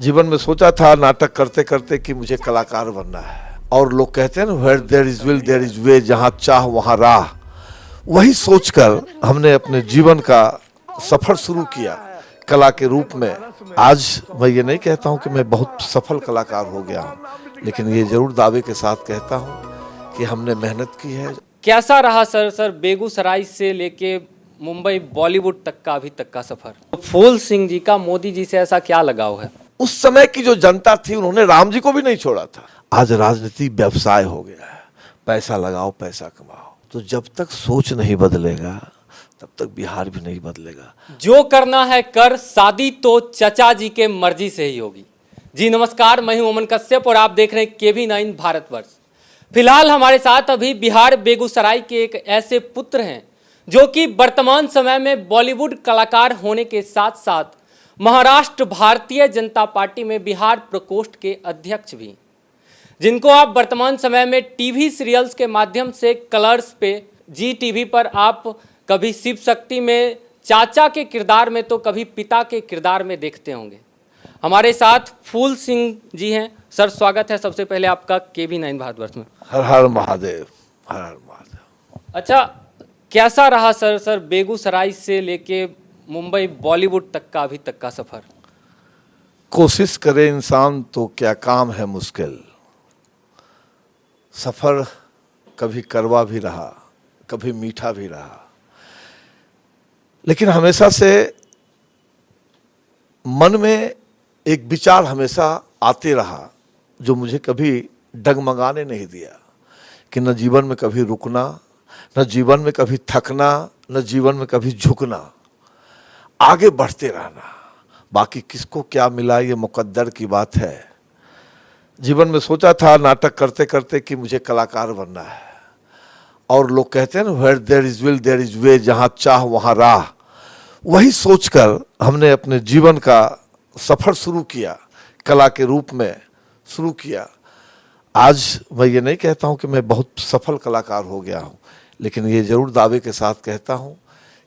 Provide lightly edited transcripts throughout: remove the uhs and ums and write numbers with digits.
जीवन में सोचा था नाटक करते करते कि मुझे कलाकार बनना है। और लोग कहते हैं ना, where there is will there is way, जहाँ चाह वहाँ राह। वही सोचकर हमने अपने जीवन का सफर शुरू किया कला के रूप में। आज मैं ये नहीं कहता हूँ कि मैं बहुत सफल कलाकार हो गया हूँ, लेकिन ये जरूर दावे के साथ कहता हूँ कि हमने मेहनत की है। कैसा रहा सर बेगूसराय से लेके मुंबई बॉलीवुड तक का अभी तक का सफर? फूल सिंह जी का मोदी जी से ऐसा क्या लगाव है? उस समय की जो जनता थी उन्होंने राम जी को भी नहीं छोड़ा था। आज राजनीति व्यवसाय हो गया है, पैसा लगाओ पैसा कमाओ। तो जब तक सोच नहीं बदलेगा तब तक बिहार भी नहीं बदलेगा। जो करना है कर, शादी तो चचा जी के मर्जी से ही होगी। जी नमस्कार, मैं हूं अमन कश्यप और आप देख रहे हैं KV9 भारतवर्ष। फिलहाल हमारे साथ अभी बिहार बेगूसराय के एक ऐसे पुत्र हैं जो कि वर्तमान समय में बॉलीवुड कलाकार होने के साथ साथ महाराष्ट्र भारतीय जनता पार्टी में बिहार प्रकोष्ठ के अध्यक्ष भी, जिनको आप वर्तमान समय में टीवी सीरियल्स के माध्यम से कलर्स पे, जी टीवी पर आप कभी शिव शक्ति में चाचा के किरदार में तो कभी पिता के किरदार में देखते होंगे। हमारे साथ फूल सिंह जी हैं। सर स्वागत है सबसे पहले आपका KV9 भारतवर्ष में। हर हर महादेव, हर हर महादेव। अच्छा, कैसा रहा सर बेगूसराय से लेके मुंबई बॉलीवुड तक का अभी तक का सफर? कोशिश करे इंसान तो क्या काम है मुश्किल। सफर कभी कड़वा भी रहा, कभी मीठा भी रहा, लेकिन हमेशा से मन में एक विचार हमेशा आते रहा जो मुझे कभी डगमगाने नहीं दिया कि न जीवन में कभी रुकना, न जीवन में कभी थकना, न जीवन में कभी झुकना, आगे बढ़ते रहना। बाकी किसको क्या मिला ये मुकद्दर की बात है। जीवन में सोचा था नाटक करते करते कि मुझे कलाकार बनना है। और लोग कहते हैं ना, where there is will there is way, जहाँ चाह वहाँ राह। वही सोचकर हमने अपने जीवन का सफर शुरू किया, कला के रूप में शुरू किया। आज मैं ये नहीं कहता हूँ कि मैं बहुत सफल कलाकार हो गया हूँ, लेकिन ये जरूर दावे के साथ कहता हूँ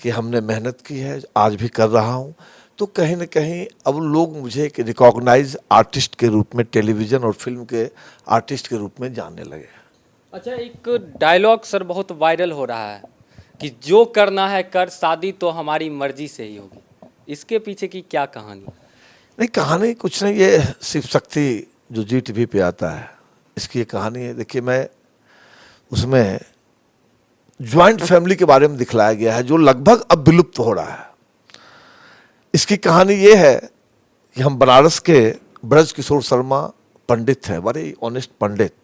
कि हमने मेहनत की है, आज भी कर रहा हूँ। तो कहीं न कहीं अब लोग मुझे एक रिकॉग्नाइज आर्टिस्ट के रूप में, टेलीविज़न और फिल्म के आर्टिस्ट के रूप में जानने लगे। अच्छा, एक डायलॉग सर बहुत वायरल हो रहा है कि जो करना है कर, शादी तो हमारी मर्जी से ही होगी। इसके पीछे की क्या कहानी? नहीं, कहानी कुछ नहीं, ये शिव शक्ति जो जी टीवी पे आता है इसकी ये कहानी है। देखिए, मैं उसमें ज्वाइंट फैमिली के बारे में दिखलाया गया है जो लगभग अब विलुप्त हो रहा है। इसकी कहानी ये है कि हम बनारस के ब्रज किशोर शर्मा पंडित हैं, बड़े ऑनेस्ट पंडित।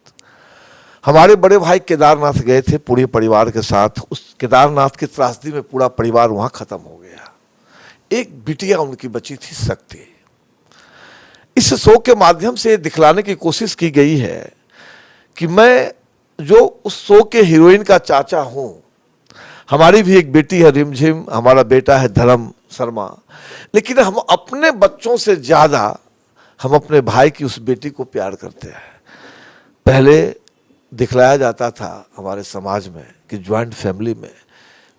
हमारे बड़े भाई केदारनाथ गए थे पूरे परिवार के साथ। उस केदारनाथ की त्रासदी में पूरा परिवार वहाँ खत्म हो गया। एक बिटिया उनकी बची थी, शक्ति। इस शो के माध्यम से दिखलाने की कोशिश की गई है कि मैं जो उस शो के हीरोइन का चाचा हूँ। हमारी भी एक बेटी है रिमझिम, हमारा बेटा है धर्म शर्मा, लेकिन हम अपने बच्चों से ज़्यादा हम अपने भाई की उस बेटी को प्यार करते हैं। पहले दिखलाया जाता था हमारे समाज में कि ज्वाइंट फैमिली में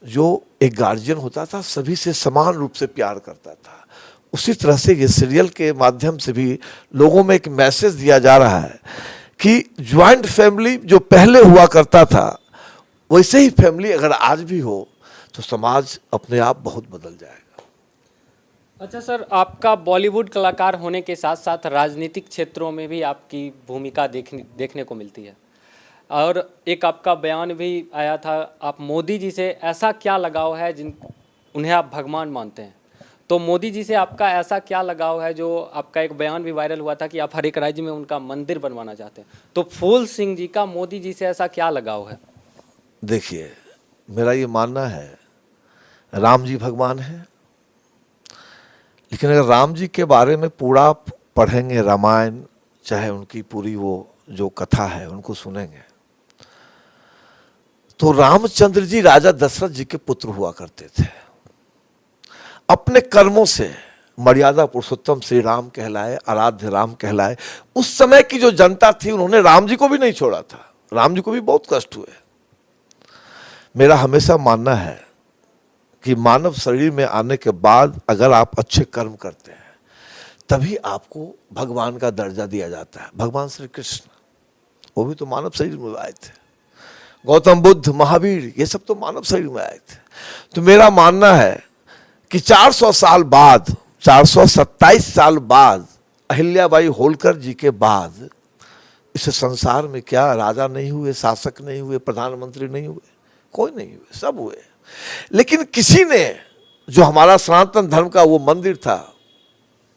जो एक गार्जियन होता था सभी से समान रूप से प्यार करता था। उसी तरह से ये सीरियल के माध्यम से भी लोगों में एक मैसेज दिया जा रहा है कि ज्वाइंट फैमिली जो पहले हुआ करता था वैसे ही फैमिली अगर आज भी हो तो समाज अपने आप बहुत बदल जाएगा। अच्छा सर, आपका बॉलीवुड कलाकार होने के साथ साथ राजनीतिक क्षेत्रों में भी आपकी भूमिका देखने को मिलती है और एक आपका बयान भी आया था, आप मोदी जी से ऐसा क्या लगाव है उन्हें आप भगवान मानते हैं। तो मोदी जी से आपका ऐसा क्या लगाव है जो आपका एक बयान भी वायरल हुआ था कि आप हर एक राज्य में उनका मंदिर बनवाना चाहते हैं। तो फूल सिंह जी का मोदी जी से ऐसा क्या लगाव है? देखिए, मेरा ये मानना है राम जी भगवान हैं, लेकिन अगर राम जी के बारे में पूरा पढ़ेंगे रामायण, चाहे उनकी पूरी वो जो कथा है उनको सुनेंगे, तो रामचंद्र जी राजा दशरथ जी के पुत्र हुआ करते थे। अपने कर्मों से मर्यादा पुरुषोत्तम श्री राम कहलाए, आराध्य राम कहलाए। उस समय की जो जनता थी उन्होंने राम जी को भी नहीं छोड़ा था, राम जी को भी बहुत कष्ट हुए। मेरा हमेशा मानना है कि मानव शरीर में आने के बाद अगर आप अच्छे कर्म करते हैं तभी आपको भगवान का दर्जा दिया जाता है। भगवान श्री कृष्ण वो भी तो मानव शरीर में आए थे, गौतम बुद्ध, महावीर, ये सब तो मानव शरीर में आए थे। तो मेरा मानना है कि 400 साल बाद, 427 साल बाद, अहिल्याबाई होलकर जी के बाद इस संसार में क्या राजा नहीं हुए, शासक नहीं हुए, प्रधानमंत्री नहीं हुए, कोई नहीं हुए, सब हुए। लेकिन किसी ने जो हमारा सनातन धर्म का वो मंदिर था,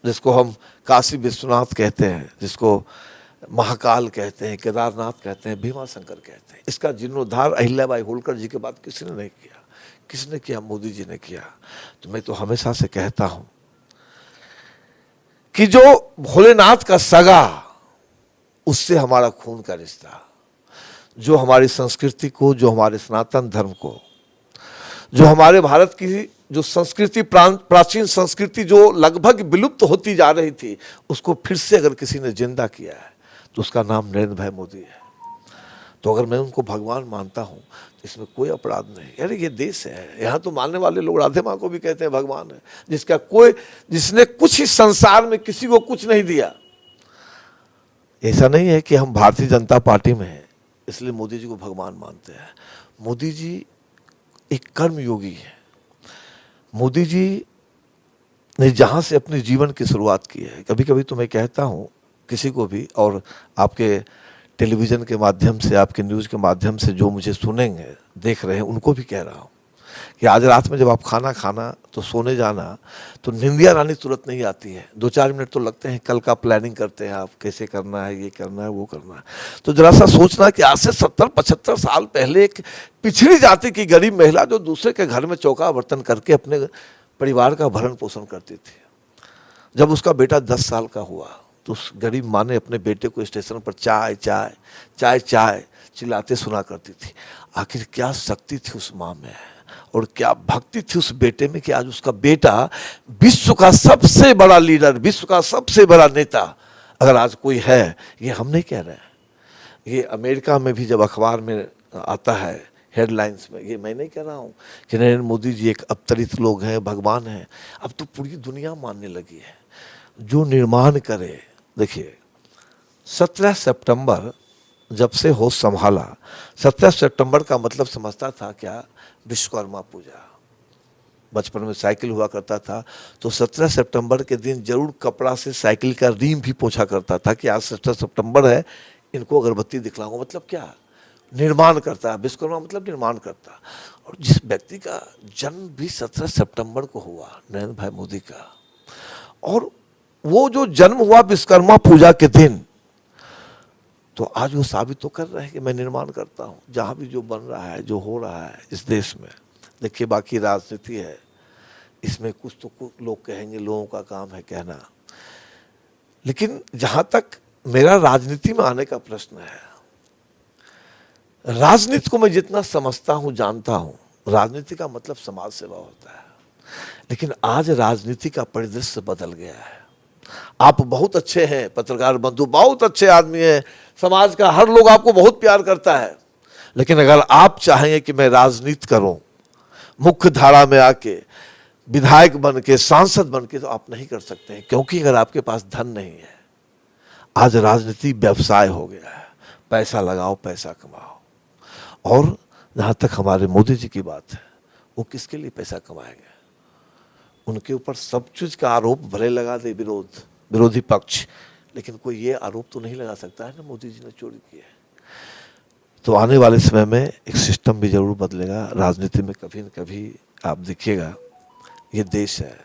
जिसको हम काशी विश्वनाथ कहते हैं, जिसको महाकाल कहते हैं, केदारनाथ कहते हैं, भीमा शंकर कहते हैं, इसका जीर्णोद्धार अहिल्याबाई होलकर जी के बाद किसी ने नहीं किया। किसने किया? मोदी जी ने किया। तो मैं तो हमेशा से कहता हूं कि जो भोलेनाथ का सगा, उससे हमारा खून का रिश्ता, जो हमारी संस्कृति को, जो हमारे सनातन धर्म को, जो हमारे भारत की जो संस्कृति, प्राचीन संस्कृति जो लगभग विलुप्त होती जा रही थी, उसको फिर से अगर किसी ने जिंदा किया है तो उसका नाम नरेंद्र भाई मोदी है। तो अगर मैं उनको भगवान मानता हूं तो इसमें कोई अपराध नहीं। यानी ये देश है, यहाँ तो मानने वाले लोग राधे माँ को भी कहते हैं भगवान है, जिसने कुछ ही संसार में किसी को कुछ नहीं दिया। ऐसा नहीं है कि हम भारतीय जनता पार्टी में हैं इसलिए मोदी जी को भगवान मानते हैं। मोदी जी एक कर्म योगी है। मोदी जी ने जहाँ से अपने जीवन की शुरुआत की है, कभी कभी तो मैं कहता हूँ किसी को भी, और आपके टेलीविज़न के माध्यम से, आपके न्यूज़ के माध्यम से जो मुझे सुनेंगे, देख रहे हैं, उनको भी कह रहा हूँ कि आज रात में जब आप खाना खाना तो सोने जाना तो निंदिया रानी तुरंत नहीं आती है, 2-4 मिनट तो लगते हैं। कल का प्लानिंग करते हैं आप, कैसे करना है, ये करना है, वो करना है। तो जरा सा सोचना कि आज से 70-75 साल पहले एक पिछड़ी जाति की गरीब महिला जो दूसरे के घर में चौका बर्तन करके अपने परिवार का भरण पोषण करती थी, जब उसका बेटा 10 साल का हुआ तो उस गरीब माँ ने अपने बेटे को स्टेशन पर चाय चाय चाय चाय चिल्लाते सुना करती थी। आखिर क्या शक्ति थी उस माँ में और क्या भक्ति थी उस बेटे में कि आज उसका बेटा विश्व का सबसे बड़ा लीडर, विश्व का सबसे बड़ा नेता अगर आज कोई है, ये हम नहीं कह रहे हैं, ये अमेरिका में भी जब अखबार में आता है हेडलाइंस में, ये मैं नहीं कह रहा हूँ कि नरेंद्र मोदी जी एक अवतरित लोग हैं, भगवान हैं। अब तो पूरी दुनिया मानने लगी है। जो निर्माण करे, देखिए 17 सितंबर जब से होश संभाला, 17 सितंबर का मतलब समझता था क्या? विश्वकर्मा पूजा। बचपन में साइकिल हुआ करता था तो 17 सितंबर के दिन जरूर कपड़ा से साइकिल का रीम भी पोंछा करता था कि आज 17 सितंबर है, इनको अगरबत्ती दिखलाऊंगा। मतलब क्या? निर्माण करता है। विश्वकर्मा मतलब निर्माण करता। और जिस व्यक्ति का जन्म भी 17 सितंबर को हुआ, नरेंद्र भाई मोदी का, और वो जो जन्म हुआ विश्वकर्मा पूजा के दिन, तो आज वो साबित तो कर रहे हैं कि मैं निर्माण करता हूँ। जहाँ भी जो बन रहा है, जो हो रहा है इस देश में, देखिए बाकी राजनीति है, इसमें कुछ तो कुछ लोग कहेंगे, लोगों का काम है कहना। लेकिन जहाँ तक मेरा राजनीति में आने का प्रश्न है, राजनीति को मैं जितना समझता हूँ, जानता हूँ, राजनीति का मतलब समाज सेवा होता है। लेकिन आज राजनीति का परिदृश्य बदल गया है। आप बहुत अच्छे हैं पत्रकार बंधु, बहुत अच्छे आदमी हैं, समाज का हर लोग आपको बहुत प्यार करता है। लेकिन अगर आप चाहेंगे कि मैं राजनीति करूं, मुख्य धारा में आके विधायक बन के, सांसद बन के, तो आप नहीं कर सकते हैं, क्योंकि अगर आपके पास धन नहीं है। आज राजनीति व्यवसाय हो गया है, पैसा लगाओ, पैसा कमाओ। और जहाँ तक हमारे मोदी जी की बात है, वो किसके लिए पैसा कमाएंगे? उनके ऊपर सब चीज का आरोप भले लगा दे विरोधी पक्ष, लेकिन कोई ये आरोप तो नहीं लगा सकता है ना मोदी जी ने चोरी की है। तो आने वाले समय में एक सिस्टम भी जरूर बदलेगा राजनीति में। कभी न कभी आप देखिएगा, ये देश है,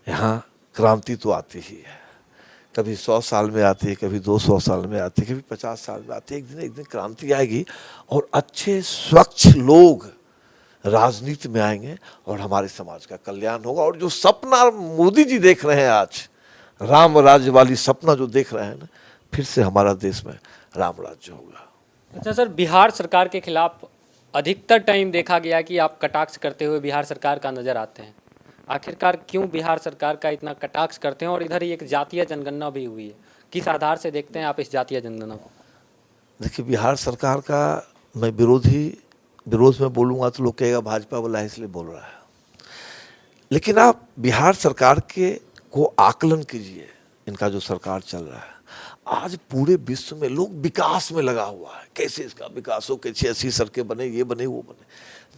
यहाँ क्रांति तो आती ही है। कभी 100 साल में आती है, कभी 200 साल में आती है, कभी 50 साल में आती है। एक दिन क्रांति आएगी और अच्छे स्वच्छ लोग राजनीति में आएंगे और हमारे समाज का कल्याण होगा। और जो सपना मोदी जी देख रहे हैं आज, राम राज्य वाली सपना जो देख रहे हैं ना, फिर से हमारा देश में राम राज्य होगा। अच्छा सर, बिहार सरकार के खिलाफ अधिकतर टाइम देखा गया कि आप कटाक्ष करते हुए बिहार सरकार का नजर आते हैं। आखिरकार क्यों बिहार सरकार का इतना कटाक्ष करते हैं? और इधर एक जातीय जनगणना भी हुई है, किस आधार से देखते हैं आप इस जातीय जनगणना को? देखिए, बिहार सरकार का मैं विरोध में बोलूँगा तो लोग कहेगा भाजपा वाला है इसलिए बोल रहा है। लेकिन आप बिहार सरकार को आकलन कीजिए इनका जो सरकार चल रहा है, आज पूरे विश्व में लोग विकास में लगा हुआ है, कैसे इसका विकास हो, कैसे ऐसी सड़कें बने, ये बने, वो बने।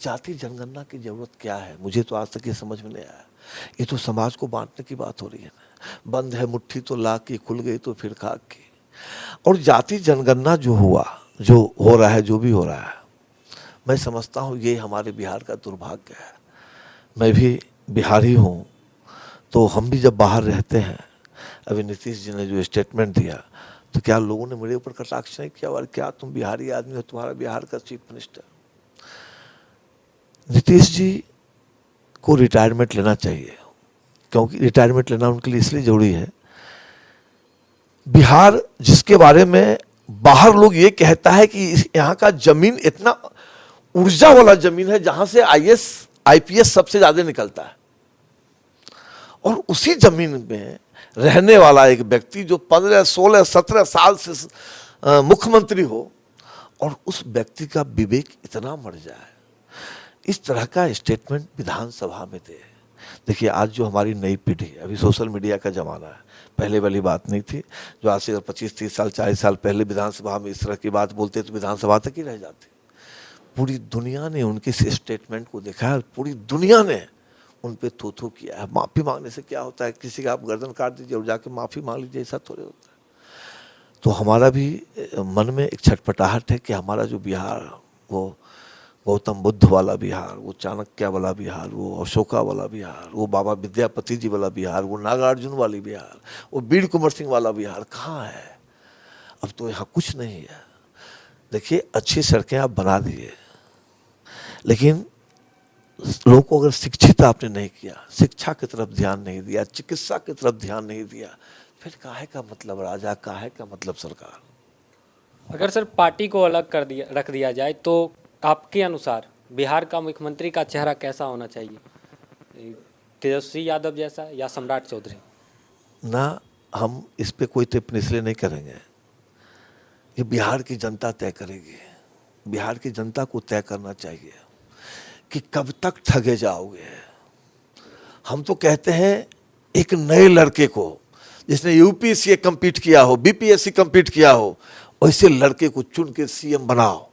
जाति जनगणना की जरूरत क्या है, मुझे तो आज तक ये समझ में नहीं आया। ये तो समाज को बांटने की बात हो रही है ना। बंद है मुट्ठी तो लाख की, खुल गई तो फिर खाक की। और जाति जनगणना जो हो रहा है, जो भी हो रहा है, मैं समझता हूँ ये हमारे बिहार का दुर्भाग्य है। मैं भी बिहारी हूँ, तो हम भी जब बाहर रहते हैं, अभी नीतीश जी ने जो स्टेटमेंट दिया, तो क्या लोगों ने मेरे ऊपर कटाक्ष नहीं किया, और क्या तुम बिहारी आदमी हो, तुम्हारा बिहार का चीफ मिनिस्टर। नीतीश जी को रिटायरमेंट लेना चाहिए, क्योंकि रिटायरमेंट लेना उनके लिए इसलिए जरूरी है। बिहार जिसके बारे में बाहर लोग ये कहता है कि यहाँ का जमीन इतना ऊर्जा वाला जमीन है, जहां से आईएएस आईपीएस सबसे ज्यादा निकलता है, और उसी जमीन में रहने वाला एक व्यक्ति जो 15, 16, 17 साल से मुख्यमंत्री हो, और उस व्यक्ति का विवेक इतना मर जाए, इस तरह का स्टेटमेंट विधानसभा में दे। देखिए, आज जो हमारी नई पीढ़ी, अभी सोशल मीडिया का जमाना है, पहले वाली बात नहीं थी। जो आज से 25, 30 साल, 40 साल पहले विधानसभा में इस तरह की बात बोलते तो विधानसभा तक ही रह जाती। पूरी दुनिया ने उनके इस स्टेटमेंट को देखा है, पूरी दुनिया ने उन पे थू किया है। माफ़ी मांगने से क्या होता है, किसी का आप गर्दन काट दीजिए और जाके माफ़ी मांग लीजिए, ऐसा थोड़े होता है। तो हमारा भी मन में एक छटपटाहट है कि हमारा जो बिहार, वो गौतम बुद्ध वाला बिहार, वो चाणक्य वाला बिहार, वो अशोका वाला बिहार, वो बाबा विद्यापति जी वाला बिहार, वो नागार्जुन वाली बिहार, वो वीर कुंवर सिंह वाला बिहार कहाँ है? अब तो यहाँ कुछ नहीं है। देखिए, अच्छी सड़कें आप बना दिए, लेकिन लोगों को अगर शिक्षित आपने नहीं किया, शिक्षा की तरफ ध्यान नहीं दिया, चिकित्सा की तरफ ध्यान नहीं दिया, फिर काहे का मतलब राजा, काहे का मतलब सरकार। अगर सर पार्टी को अलग रख दिया जाए तो आपके अनुसार बिहार का मुख्यमंत्री का चेहरा कैसा होना चाहिए? तेजस्वी यादव जैसा या सम्राट चौधरी? ना, हम इस पे कोई टिप्पणी इसलिए नहीं करेंगे, ये बिहार की जनता तय करेगी। बिहार की जनता को तय करना चाहिए कि कब तक ठगे जाओगे। हम तो कहते हैं एक नए लड़के को, जिसने यूपीएससी कंप्लीट किया हो, बीपीएससी कंप्लीट किया हो, वैसे लड़के को चुन के सीएम बनाओ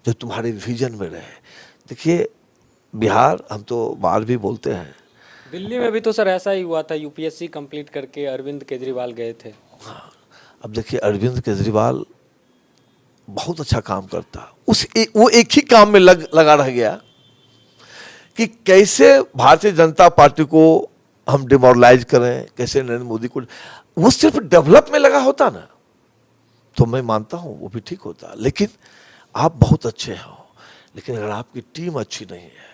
जो तुम्हारे विजन में रहे। देखिए, बिहार, हम तो बाहर भी बोलते हैं, दिल्ली में भी तो सर ऐसा ही हुआ था, यूपीएससी कंप्लीट करके अरविंद केजरीवाल गए थे। हाँ, अब देखिए, अरविंद केजरीवाल बहुत अच्छा काम करता, वो एक ही काम में लगा रह गया कि कैसे भारतीय जनता पार्टी को हम डिमोरलाइज करें, कैसे नरेंद्र मोदी को। वो सिर्फ डेवलप में लगा होता ना, तो मैं मानता हूं वो भी ठीक होता। लेकिन आप बहुत अच्छे हो, लेकिन अगर आपकी टीम अच्छी नहीं है,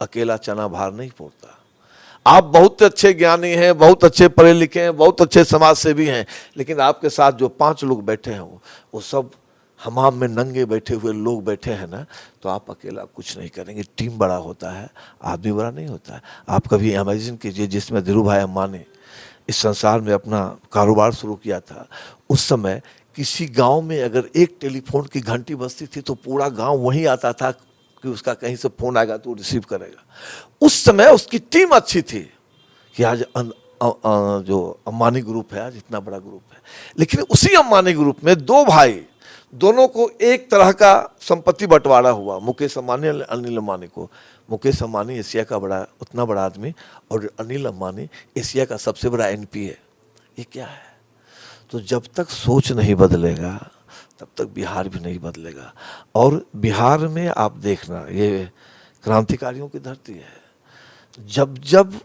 अकेला चना भार नहीं फोड़ता। आप बहुत अच्छे ज्ञानी हैं, बहुत अच्छे पढ़े लिखे हैं, बहुत अच्छे समाज सेवी हैं, लेकिन आपके साथ जो 5 लोग बैठे हैं वो सब हमाम में नंगे बैठे हुए लोग बैठे हैं ना, तो आप अकेला कुछ नहीं करेंगे। टीम बड़ा होता है, आदमी बड़ा नहीं होता है। आप कभी इमेजिन कीजिए, जिसमें धीरू भाई अंबानी इस संसार में अपना कारोबार शुरू किया था, उस समय किसी गांव में अगर एक टेलीफोन की घंटी बजती थी तो पूरा गांव वहीं आता था कि उसका कहीं से फोन आएगा तो रिसीव करेगा। उस समय उसकी टीम अच्छी थी कि आज जो अंबानी ग्रुप है, आज इतना बड़ा ग्रुप है। लेकिन उसी अंबानी ग्रुप में 2 भाई, दोनों को एक तरह का संपत्ति बंटवारा हुआ। मुकेश अंबानी, अनिल अंबानी को। मुकेश अंबानी एशिया का उतना बड़ा आदमी, और अनिल अंबानी एशिया का सबसे बड़ा एनपीए। ये क्या है? तो जब तक सोच नहीं बदलेगा तब तक बिहार भी नहीं बदलेगा। और बिहार में आप देखना, ये क्रांतिकारियों की धरती है। जब जब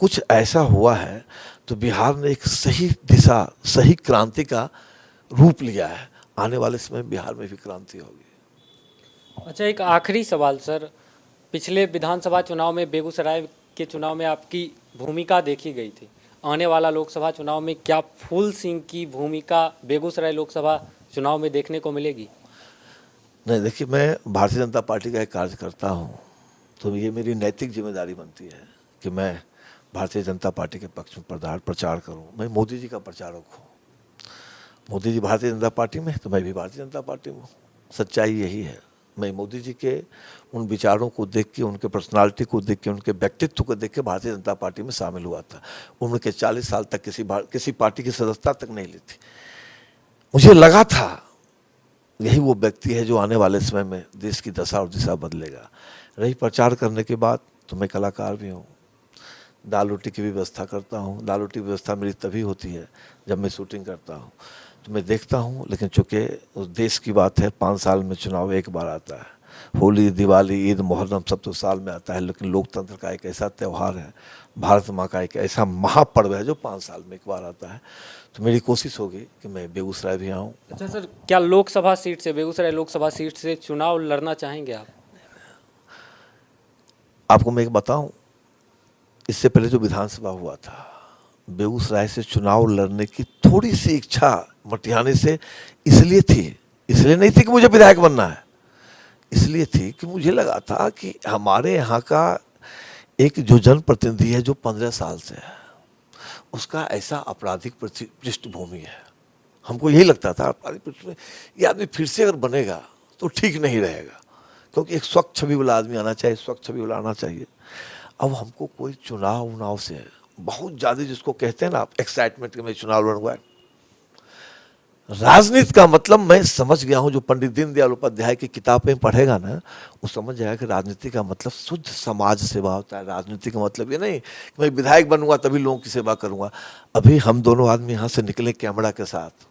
कुछ ऐसा हुआ है तो बिहार ने एक सही दिशा, सही क्रांति का रूप लिया है। आने वाले समय बिहार में भी क्रांति होगी। अच्छा, एक आखिरी सवाल सर, पिछले विधानसभा चुनाव में, बेगूसराय के चुनाव में आपकी भूमिका देखी गई थी। आने वाला लोकसभा चुनाव में क्या फूल सिंह की भूमिका बेगूसराय लोकसभा चुनाव में देखने को मिलेगी? नहीं, देखिए, मैं भारतीय जनता पार्टी का एक कार्यकर्ता हूँ, तो ये मेरी नैतिक जिम्मेदारी बनती है कि मैं भारतीय जनता पार्टी के पक्ष में प्रचार करूँ। मैं मोदी जी का प्रचारक हूँ। मोदी जी भारतीय जनता पार्टी में, तो मैं भी भारतीय जनता पार्टी में हूँ। सच्चाई यही है। मैं मोदी जी के उन विचारों को देख के, उनके पर्सनालिटी को देख के, उनके व्यक्तित्व को देख के भारतीय जनता पार्टी में शामिल हुआ था। उम्र के 40 साल तक किसी पार्टी की सदस्यता तक नहीं ली थी। मुझे लगा था यही वो व्यक्ति है जो आने वाले समय में देश की दशा और दिशा बदलेगा। रही प्रचार करने के बाद तो मैं कलाकार भी हूँ, दाल रोटी की भी व्यवस्था करता हूँ। दाल रोटी की व्यवस्था मेरी तभी होती है जब मैं शूटिंग करता हूँ, तो मैं देखता हूँ। लेकिन चूँकि उस देश की बात है, 5 साल में चुनाव एक बार आता है। होली, दिवाली, ईद, मुहर्रम सब तो साल में आता है, लेकिन लोकतंत्र का एक ऐसा त्यौहार है, भारत माँ का एक ऐसा महापर्व है जो 5 साल में एक बार आता है। तो मेरी कोशिश होगी कि मैं बेगूसराय भी आऊँ। अच्छा सर, क्या लोकसभा सीट से, बेगूसराय लोकसभा सीट से चुनाव लड़ना चाहेंगे आप? आपको मैं एक बताऊं, इससे पहले जो विधानसभा हुआ था, बेगूसराय से चुनाव लड़ने की थोड़ी सी इच्छा मटियाने से इसलिए थी, इसलिए नहीं थी कि मुझे विधायक बनना है, इसलिए थी कि मुझे लगा था कि हमारे यहाँ का एक जो जनप्रतिनिधि है जो 15 साल से है, उसका ऐसा आपराधिक पृष्ठभूमि है। हमको यही लगता था आपराधिक पृष्ठभूमि, ये आदमी फिर से अगर बनेगा तो ठीक नहीं रहेगा, क्योंकि एक स्वच्छ छवि वाला आदमी आना चाहिए, स्वच्छ छवि वाला आना चाहिए। अब हमको कोई चुनाव से बहुत ज़्यादा, जिसको कहते हैं ना आप, एक्साइटमेंट कि मैं चुनाव लड़ूंगा। राजनीति का मतलब मैं समझ गया हूं, जो पंडित दीनदयाल उपाध्याय की किताबें पढ़ेगा ना, वो समझ जाएगा कि राजनीति का मतलब शुद्ध समाज सेवा होता है। राजनीति का मतलब ये नहीं कि मैं विधायक बनूंगा तभी लोगों की सेवा करूंगा। अभी हम दोनों आदमी यहाँ से निकले कैमरा के साथ,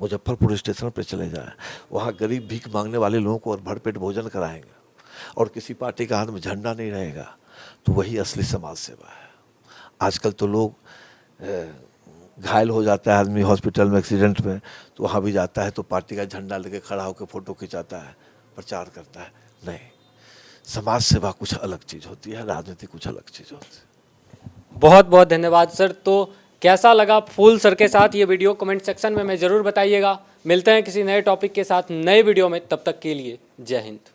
मुजफ्फरपुर स्टेशन पर चले जाएं, वहाँ गरीब भीख मांगने वाले लोगों को और भरपेट भोजन कराएंगे, और किसी पार्टी का हाथ में झंडा नहीं रहेगा, तो वही असली समाज सेवा है। आजकल तो लोग घायल हो जाता है आदमी हॉस्पिटल में, एक्सीडेंट में, तो वहाँ भी जाता है तो पार्टी का झंडा लेके खड़ा होकर फोटो खिंचाता है, प्रचार करता है। नहीं, समाज सेवा कुछ अलग चीज़ होती है, राजनीति कुछ अलग चीज़ होती है। बहुत बहुत धन्यवाद सर। तो कैसा लगा फूल सर के साथ ये वीडियो, कमेंट सेक्शन में मैं ज़रूर बताइएगा। मिलते हैं किसी नए टॉपिक के साथ नए वीडियो में, तब तक के लिए जय हिंद।